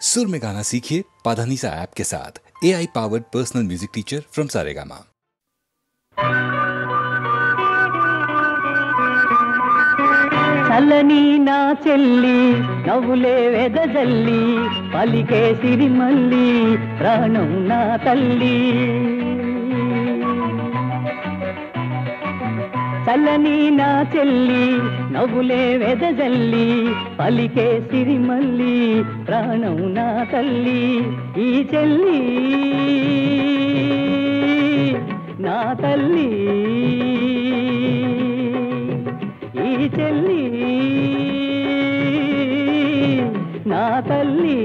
सुर में गाना सीखिए पाधानीसा ऐप के साथ। AI powered personal music teacher from Saregama. చల్లని నా చెల్లి నవ్వులే వెదజల్లి పలికే సిరిమల్లి ప్రాణం నా తల్లి. చల్లని నా చెల్లి నవ్వులే వెదజల్లి పలికే సిరిమల్లి ప్రాణం నా తల్లి. ఈ చెల్లి నా తల్లి, ఈ చెల్లి నా తల్లి.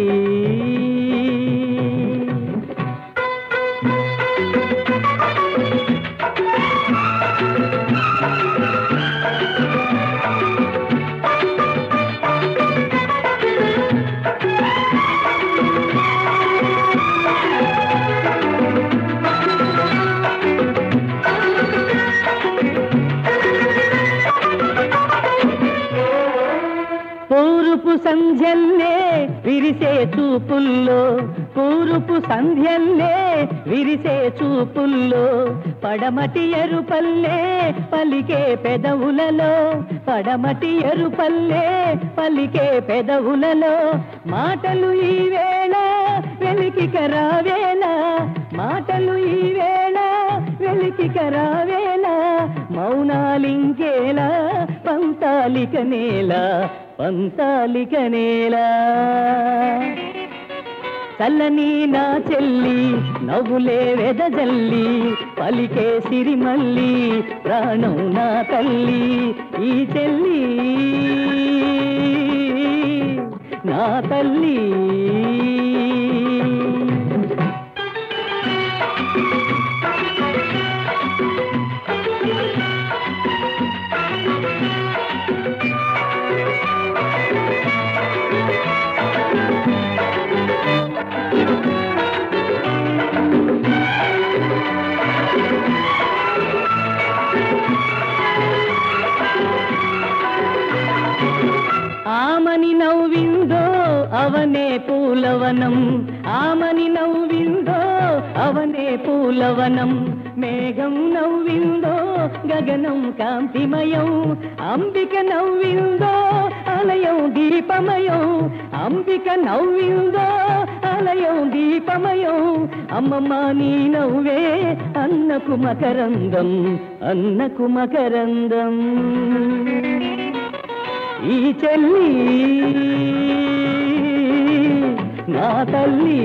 పూరుపు సంధ్యల్లే విరిసే చూపుల్లో, పూరుపు సంధ్యల్లే విరిసే చూపుల్లో పడమటి ఎరుపల్లే పలికే పెదవులలో, పడమటి ఎరుపల్లే పలికే పెదవులలో మాటలు ఈ వేళ వెలికిక రావేళ, మాటలు ఈ వేళ వెలికిక రావేళ మౌనాలింకేలా పంతాలిక నేల, పంతాలిక నేల. చల్లని నా చెల్లి నవ్వులే వెదజల్లి పలికే సిరిమల్లి ప్రాణం నా తల్లి. ఈ చెల్లి నా తల్లి. ఆమని నవ్విందో అవనే పూలవనం, ఆమని నవ్విందో అవనే పూలవనం, మేఘం నవ్విందో గగనం కాంతిమయం, అంబిక నవ్విందో ఆలయం దీపమయం, అంబిక నవ్విందో ఆలయం దీపమయం. అమ్మమ్మ నీ నవ్వే అన్నకు మకరందం, అన్నకు మకరందం. ఈ చెల్లి నా తల్లి.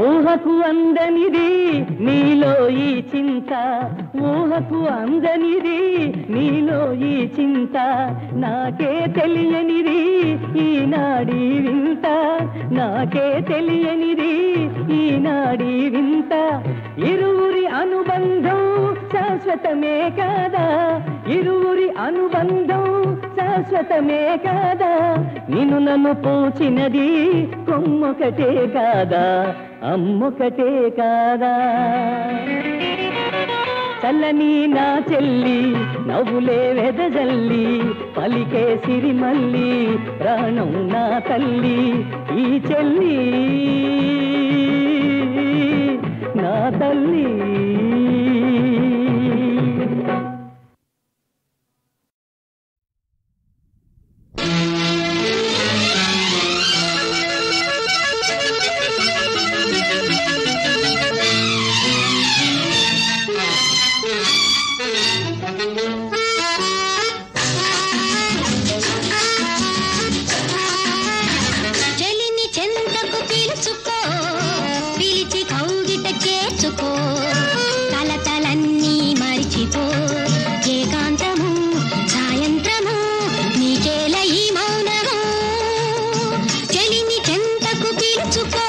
ఊహకు అందనిది నీలో ఈ చింత, ఊహకు అందనిది నీలో ఈ చింత, నాకే తెలియనిది ఈనాడి వింత, నాకే తెలియనిది ఈనాడి వింత. ఇరువురి అనుబంధం శాశ్వతమే కాదా, ఇరువురి అనుబంధం శాశ్వతమే కాదా, నిన్ను నన్ను పూచినది కొమ్మొకటే కాదా, అమ్మొకటే కాదా. చల్లని నా చెల్లి నవ్వులే వెదజల్లి పలికే సిరిమల్లి ప్రాణం నా తల్లి. ఈ చెల్లి నా తల్లి. చెలిని చెంతకు పిలుచుకో, పిలిచి కౌగిట చేర్చుకో, కలతలన్నీ మరిచిపో, ఏకాంతము సాయంత్రము నీకేల ఈ మౌనము. చెలిని చెంతకు పిలుచుకో,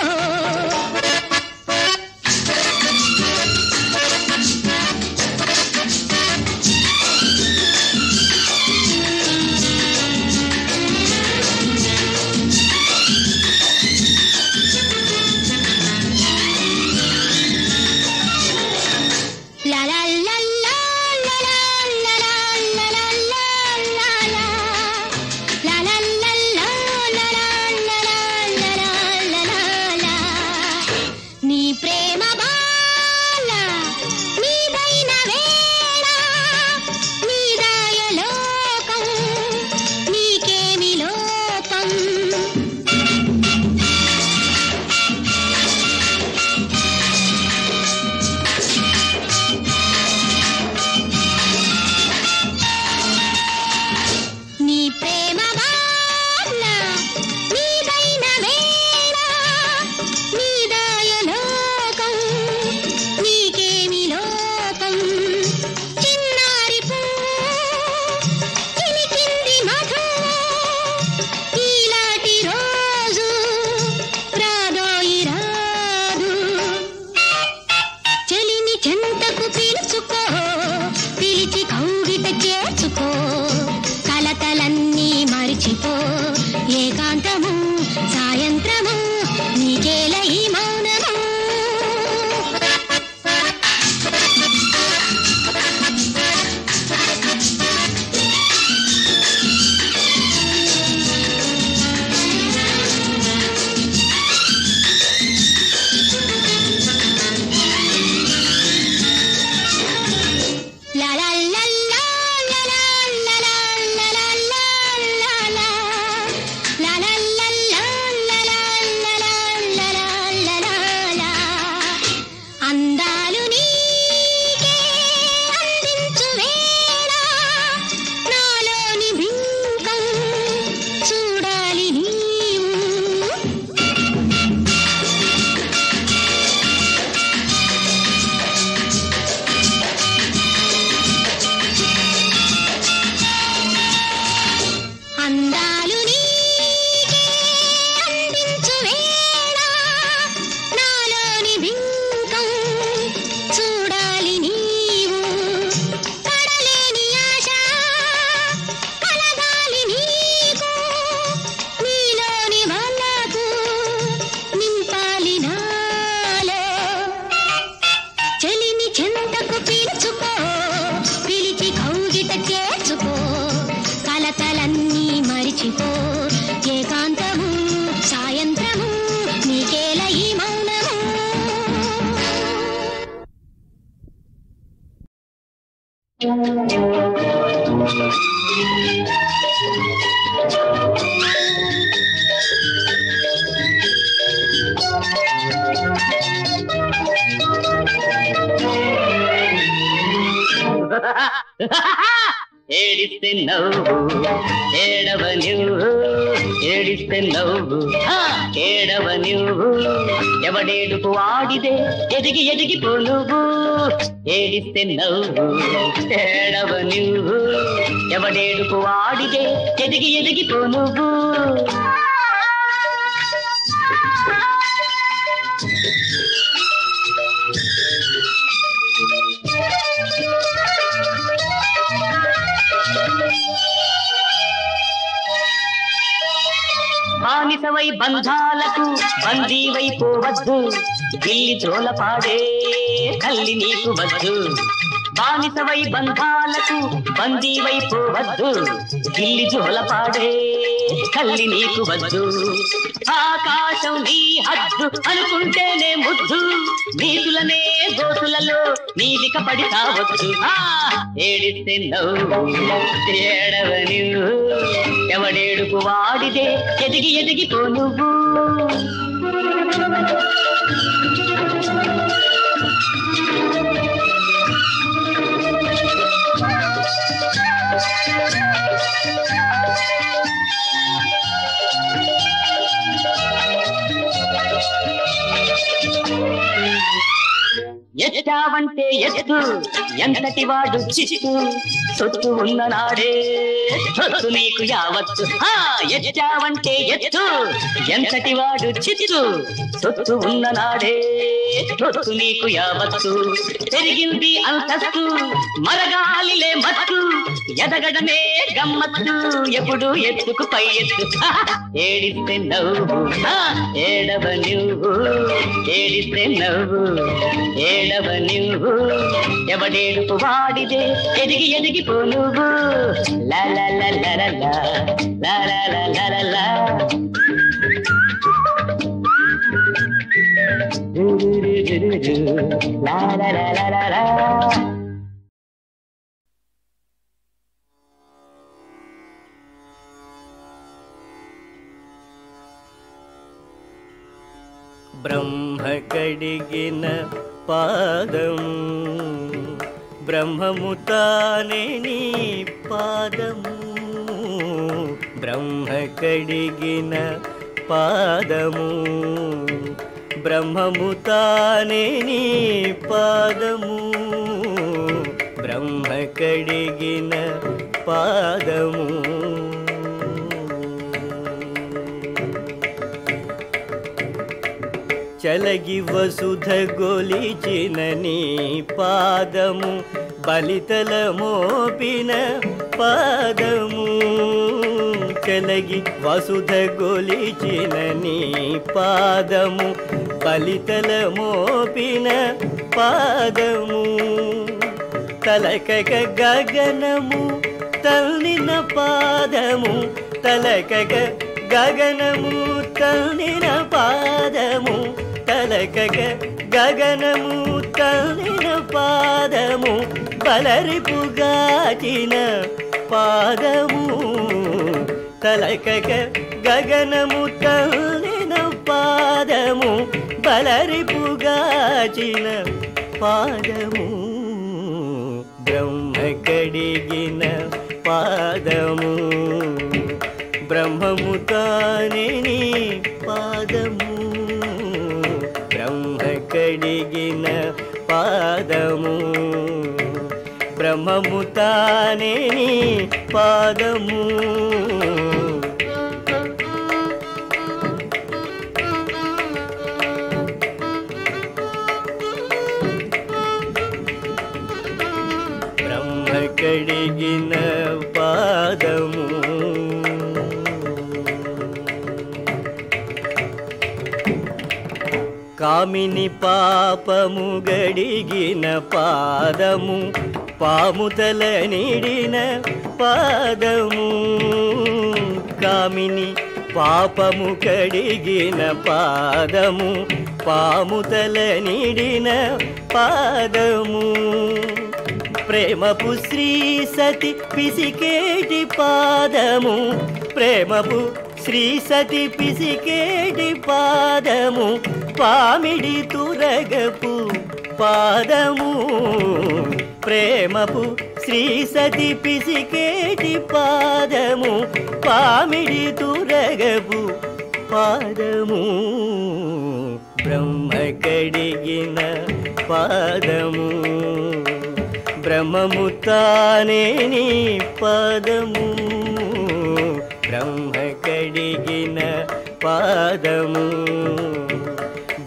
అందాలు నీకే అందించు వేళ నాలోని బింకం చూడాలి నీవు. అందాలు నీకే అందించు వేళ నాలోని బింకం చూడాలి నీవు. పడలేని ఆశ కలగాలి నీకు, నీలోని వలకు నింపాలి నాలో. చెలిని చెంతకు పీల్చుకో, పిలిచి కౌగిట చేర్చుకో, కలతలన్నీ మరిచిపో. ఏకాంతము సాయంత్రము నీకేల ఈ మౌనము. ఏడిస్తే నవ్వు ఏడవ నువ్వు, ఏడిస్తే నవ్వు ఏడవ నువ్వు, ఎవడేడుపు ఆడిదే ఎదిగి ఎదిగిపో నువ్వు. ఏడిస్తే నవ్వు ఏడవ నువ్వు, ఎవడేడుపు ఆడిదే ఎదిగి ఎదిగిపో నువ్వు. బానిసవై బంధాలకు బందీవై పోవద్దు, గిల్లి త్రోల పాడే కల్లి నీకు వద్దు. బానిసవై బంధాలకు బందీవై పోవద్దు, గిల్లి జోల పాడే కల్లి నీకు వద్దు. ఆకాశం నీ హద్దు అనుకుంటేనే ముద్దు, నీతులనే గోతులలో నీలిక పడి కావచ్చు. ఏడిస్తే నవ్వు ఏడవ నువ్వు, ఎవడేడుపు వాడిదే ఎదిగి ఎదిగిపో నువ్వు. ఎచ్చావంటే ఎత్తు ఎంతటి వాడు చిత్తు, సొత్తు ఉన్న నాడే సొత్తు నీకు యావత్తు. ఎచ్చావంటే ఎత్తు ఎంతటి వాడు చిత్తు, సొత్తు ఉన్న నాడే సొత్తు నీకు యావత్తు. పెరిగింది అంతస్తు మరగాలిలే మత్తు, ఎదగడమే గమ్మత్తు ఎప్పుడు ఎత్తుకు పై ఎత్తు. ఏడిస్తే నవ్వు ఏడవ నువ్వు, ఏడిస్తే నవ్వు ఏడవ నువ్వు, ఎవడేడుపు వాడిదే ఎదిగి ఎదిగిపో నువ్వు. లా లా లా లా లా లా లా లా లా లా లా. లా లా లా లా లా లా. బ్రహ్మ కడిగిన పాదము, బ్రహ్మము తానే నీ పాదము. బ్రహ్మ కడిగిన పాదము, బ్రహ్మము తానే నీ పాదము. బ్రహ్మ కడిగిన పాదము. చలగి వసుధ గొలిచిన నీ పాదము, బలితల మోపిన పాదము. చలగి వసుధ గొలిచిన నీ పాదము, బలితల మోపిన పాదము. తలకగ గగనము తల్లిన పాదము, తలకగ గగనము తల్లిన పాదము. తలకగ గగనము తల్లిన పాదము, బలరిపుగాచిన పాదము. తలకగ గగనము తల్లిన పాదము బలరిపుగాచిన పాదము బ్రహ్మ కడిగిన పాదము బ్రహ్మము తానే నీ పాదము బ్రహ్మ కడిగిన పాదము బ్రహ్మము తానే నీ పాదము బ్రహ్మ కడిగిన పాదము కామిని పాపము గడిగిన పాదము పాముతల నిడిన పాదము కామిని పాపము కడిగిన పాదము పాముతల నిడిన పాదము ప్రేమపు శ్రీ సతి పిసికేటి పాదము ప్రేమపు శ్రీ సతి పిసికేటి పాదము పామిడి తురగపు పాదము ప్రేమపు శ్రీ సతి పిసికేటి పాదము పామిడి తురగపు పాదము బ్రహ్మ కడిగిన పాదము బ్రహ్మము తానే నీ పాదము బ్రహ్మ కడిగిన పాదము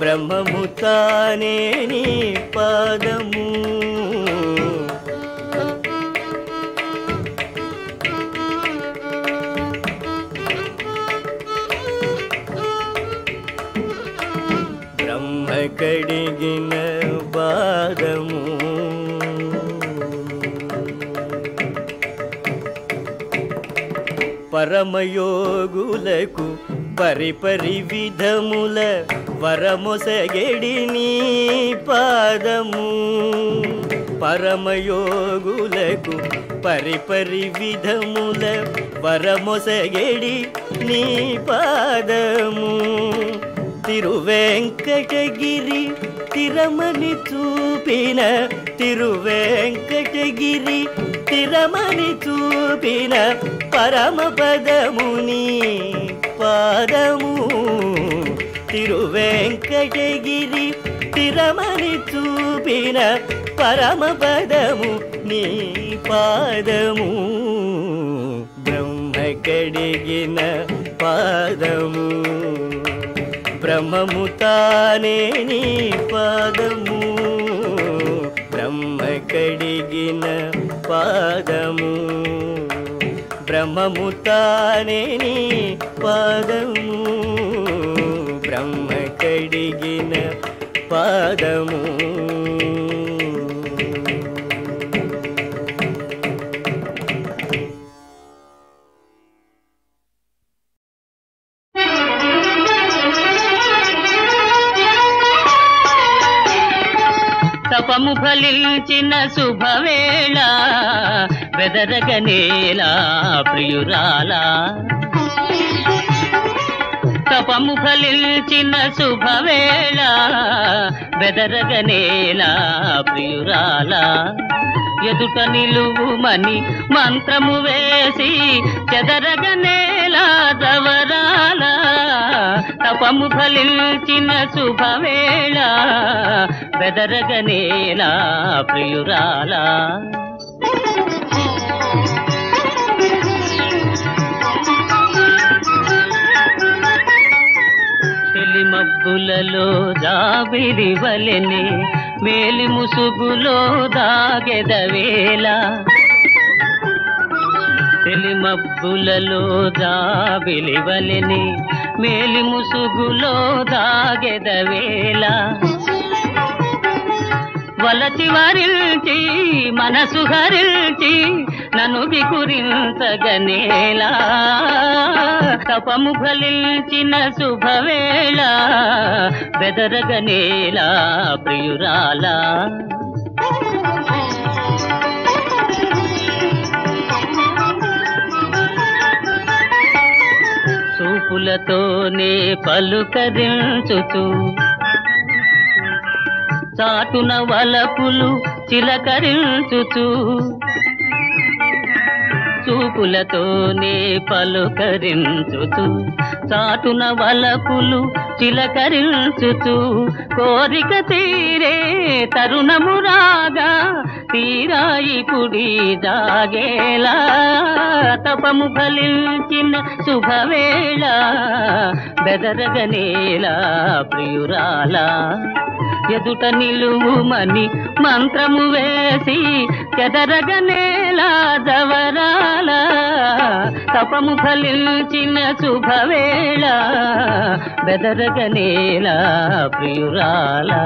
బ్రహ్మము తానే నీ పాదము బ్రహ్మ కడిగిన పాదము పరమయోగులకు పరిపరి విధముల వరమొసగెడి నీ పాదము పరమయోగులకు పరిపరి విధముల వరమొసగెడి నీ పాదము తిరువెంకటగిరి తిరమని చూపిన తిరువెంకటగిరి తిరమని చూపిన పరమపదముని పాదము తిరువెంకటగిరి తిరమని చూపిన పరమపదము నీ పాదము బ్రహ్మ కడిగిన పాదము బ్రహ్మము తానే నీ పాదము బ్రహ్మ కడిగిన పాదము బ్రహ్మము తానే నీ పాదము బ్రహ్మ కడిగిన పాదము తపము ఫలించిన శుభవేళ బెదరగనేలా ప్రియురాలా తపము ఫలించిన శుభవేళ బెదరగనేలా ప్రియురాలా ఎదుట నిలువుమని మంత్రము వేసి చెదరగనేలా దవరాల తపము ఫలించిన శుభవేళ బెదరగనేలా ప్రియురాలా మబ్బులలో జాబిలి వలెనే మేలి ముసుగులో దాగెదవేళ తెలి మబ్బులలో జాబిలి వలెనే మేలి ముసుగులో దాగెదవేళ వలచి వరిల్చి మనసు హరిల్చి నన్ను బికురించగనేలా తపము ఫలించిన శుభవేళ బెదరగనేలా ప్రియురాలా చూపుల చూపులతోనే పలుకరించుచు చాటున వలపులు చిలకరించుచు చూపులతోనే పలుకరించుచు చాటున వలపులు చిలకరించుచు కోరిక తీరే తరుణము రాగా తీరాయి పుడి జాగేలా తపము ఫలించిన శుభవేళ బెదరగనేలా ప్రియురాలా ఎదుట నిలువుమని మంత్రము వేసి చెదరగనేలా జవరాల తపము ఫలించిన శుభవేళ బెదరగనేలా ప్రియురాలా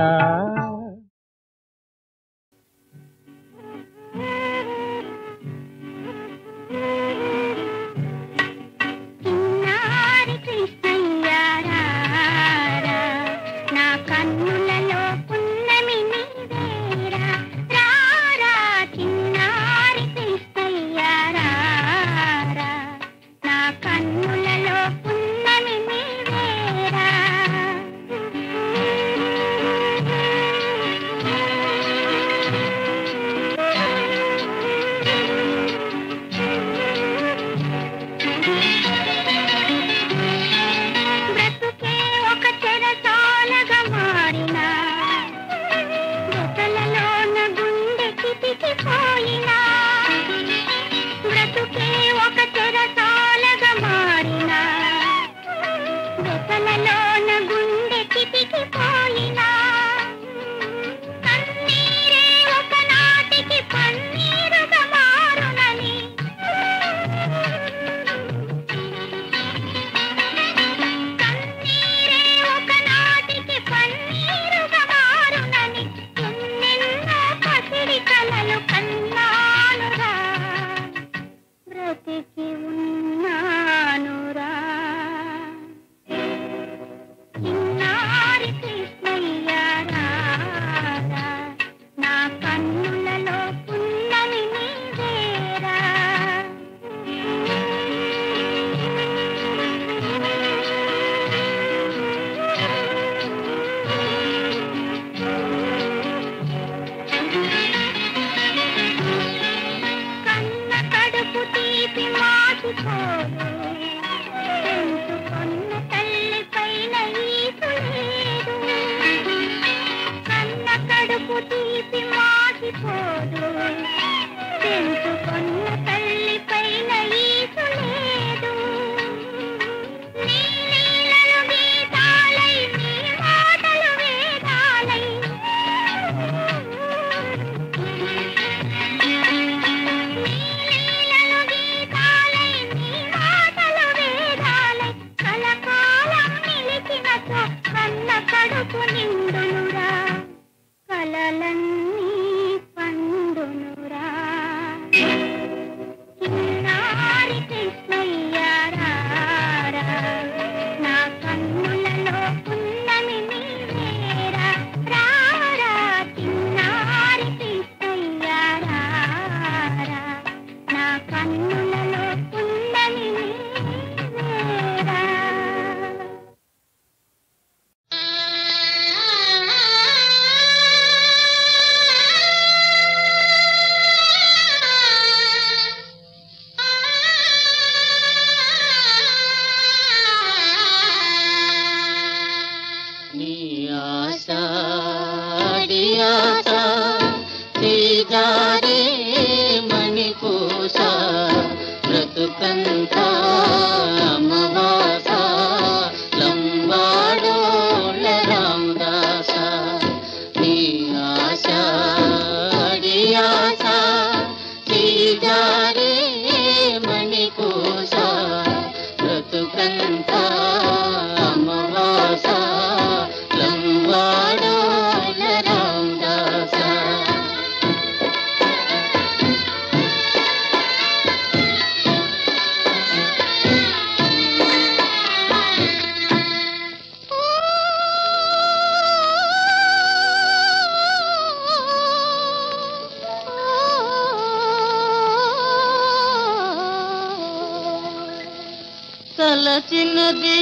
తలచినది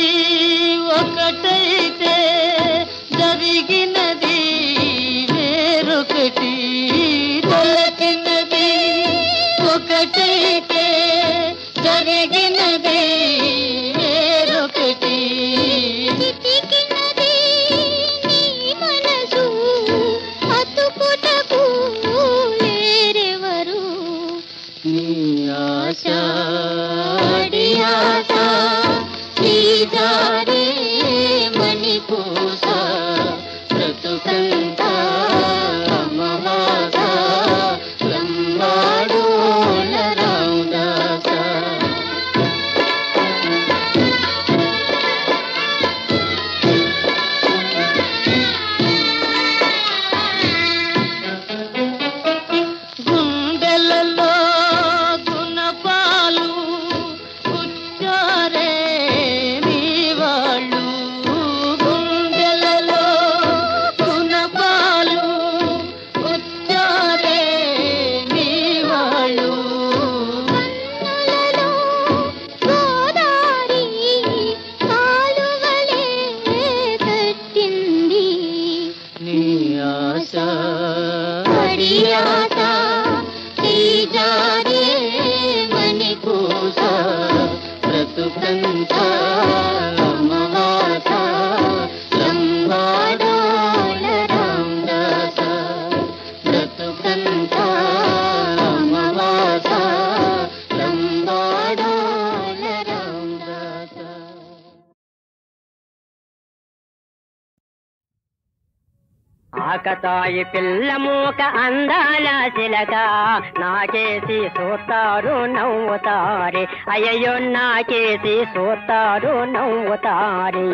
ఒకటైతే జరిగినది వేరొకటి. తలచినది ఒకటైతే జరిగినది వేరొకటి. చితికినది నీ మనసు అతుకుటకు లేరెవరు. నీ ఆశ అడి ఆశ నీ జారే మణిపూస బ్రతుకంత అమ్మవాస లంబాడోల రామదాస. గుండెలలో గుణపాలు గుచ్చారే మీ వాళ్ళు. గుండెలలో గుణపాలు గుచ్చారే మీ వాళ్ళు. కన్నులలో గోదారి కాలువలే కట్టింది. నీ ఆశ అడి ఆశ నీ జారే మణిపూస బ్రతుకంత అమ్మవాస లంబాడోల రామదాస. బ్రతుకంత అమ్మవాస లంబాడోల రామదాస. ఆకతాయి పిల్ల మూక అందాల చిలక నాకేసి చూస్తారు నవ్వుతారే. అయ్యో నాకేసి చూస్తారు నవ్వుతారే.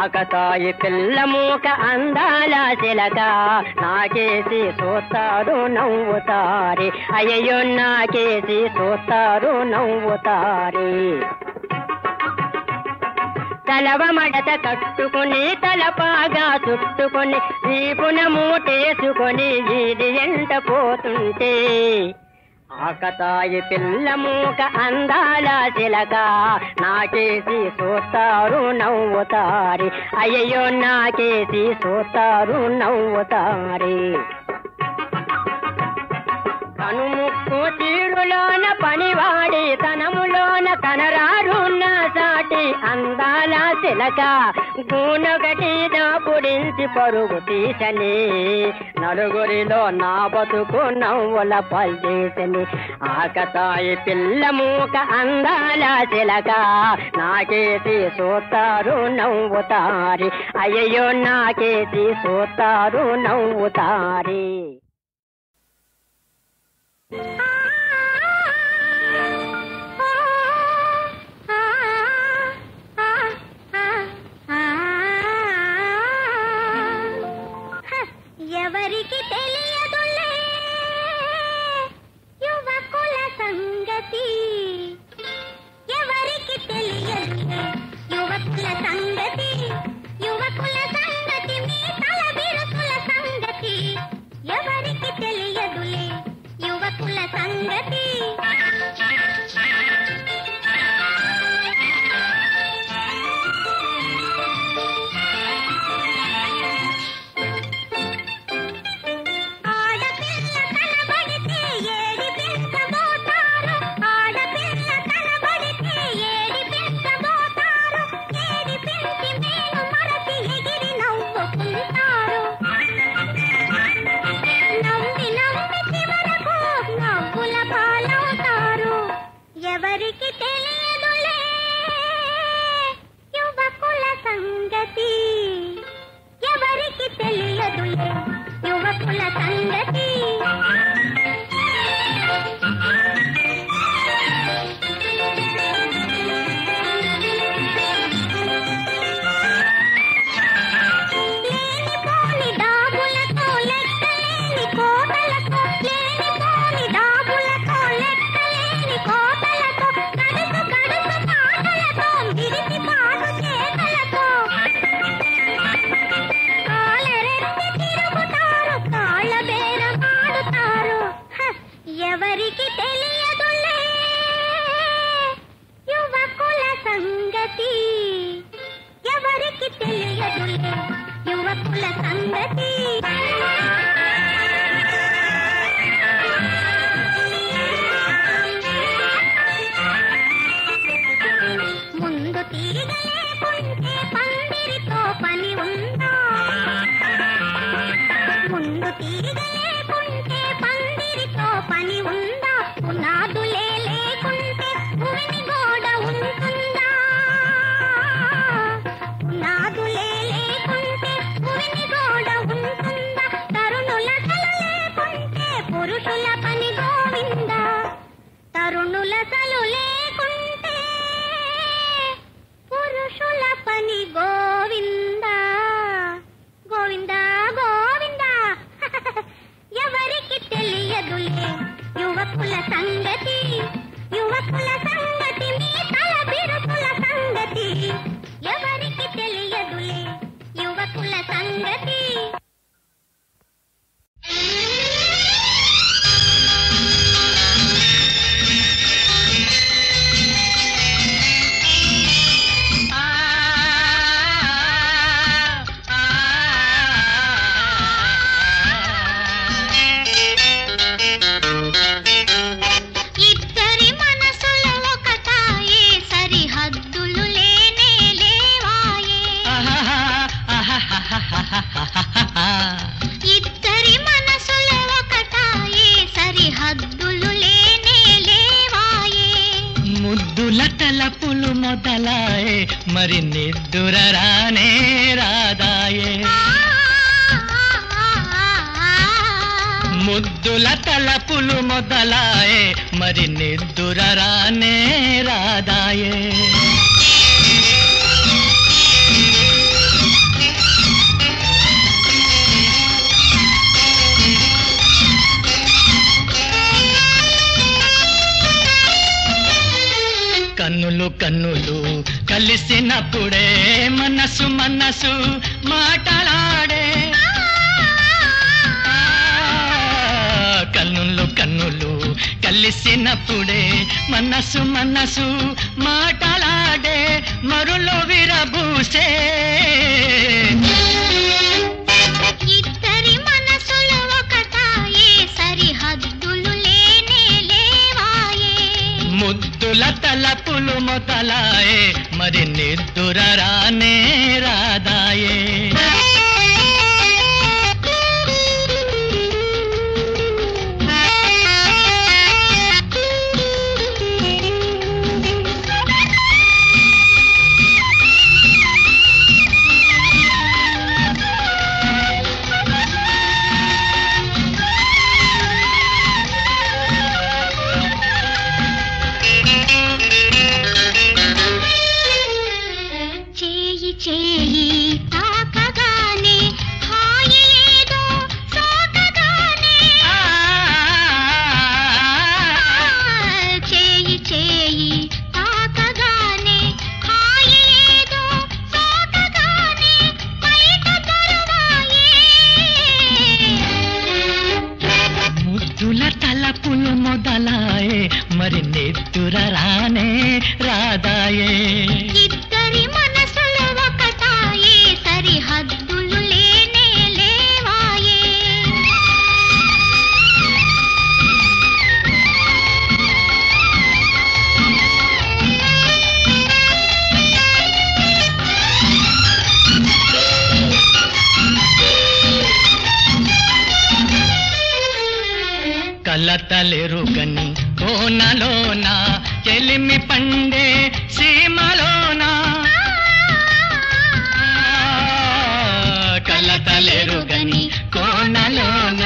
ఆకతాయి పిల్ల మూక అందాల చిలక నాకేసి చూస్తారు నవ్వుతారే. అయ్యో నాకేసి చూస్తారు నవ్వుతారే. తలవ మడత కట్టుకుని తలపాగా చుట్టుకొని వీపున మూటేసుకొని వీధి ఎంట పోతుంటే ఆకతాయి పిల్ల మూక అందాల చిలక నాకేసి చూస్తారు నవ్వుతారి. అయ్యో నాకేసి చూస్తారు నవ్వుతారి. కనుముక్కు తీరులోన పనివాడి తనములోన కనరారున్న సాటి అందాల చిలక గూనొకటి దాపురించి పరుగు తీసని నలుగురిలో నా బతుకు నవ్వుల పల్చేసని. ఆకతాయి పిల్ల మూక అందాల చిలక నాకేసి చూస్తారు నవ్వుతారి. అయ్యో నాకేసి చూస్తారు నవ్వుతారి. ఎవరికి తెలియదులే యువకుల సంగతి. ఎవరికి తెలియదులే యువకుల సంగతి. యువకుల సంగతి మీ తల బిరుసుల సంగతి. ఎవరికి తెలియదులే యువకుల సంగతి. ఆడపిల్ల కనబడితే ఏడి పెంచబోతారు. ఆడపిల్ల కనబడితే ఏడి పెంచబోతారు. ఏడి పెంచి మేను మరచి ఎగిరి నవ్వుకుంటారు. నవ్వి నవ్వి చివరకు నవ్వుల పాలవుతారు. ఎవరికి తెలియదులే యువకుల సంగతి. ఎవరికి తెలియదులే యువకుల సంగతి. లేనిపోని డాబులతో లెక్కలేని కోటలతో. లేనిపోని డాబులతో లెక్కలేని కోటలతో. కడుసు కడుసు పాటలతో విడిసి పాటు చేతలతో. కాలరెత్తి తిరుగుతారు. కాళ్ళ బేరమాడుతారు. సంగతి ముందు తీగ లేకుంటే పందిరితో పని ఉందా ముందు తీగ లేకుంటే పందిరితో పని ఉందా పునాదులే లేకుంటే భూమి గోడ ఉంటుందా పునాదులే లేకుంటే భూమి గోడ ఉంటుందా తరుణుల సలు లేకుంటే పురుషుల పని గోవిందా తరుణుల సలు లేకుంటే పురుషుల పని గోవిందా గోవిందా గోవిందా ఎవరికి తెలియదులే యువకుల సంగతి యువకుల సంగతి మీ తల బిరుకుల సంగతి ఎవరికి తెలియదులే యువకుల సంగతి ఇద్దరి మనసుల ఒకటాయే సరిహద్దులు లేనే లేవాయే ముద్దుల తలపులు మొదలాయే మరి నిద్దుర రానే రాదాయే ముద్దుల తలపులు మొదలాయే మరి నిద్దుర రానే రాదాయే కన్నులు కన్నులు కలిసినప్పుడే మనసు మనసు మాటలాడే కన్నులు కన్నులు కలిసినప్పుడే మనసు మనసు మాటలాడే మరులో విరబూసే ఇద్దరి మనసుల ఒకటాయే సరిహద్దులు లేనే లేవాయే ముద్దుల తలపులు మొదలాయే మరి నిద్దుర రానే రాదాయే చేయి తాకగానే హాయి ఏదో సోకగానే చేయి తాకగానే హాయి ఏదో సోకగానే బయట దొరవాయే ముద్దుల తలపులు మొదలాయే మరి నిద్దుర రానే రాదాయే ఇద్దరి మనసుల ఒకటాయే సరిహద్దులు లేనే లేవాయే కలతలెరుగని కోనలోన చెలిమి పండే సీమలోన కలతలెరుగని కోనలోన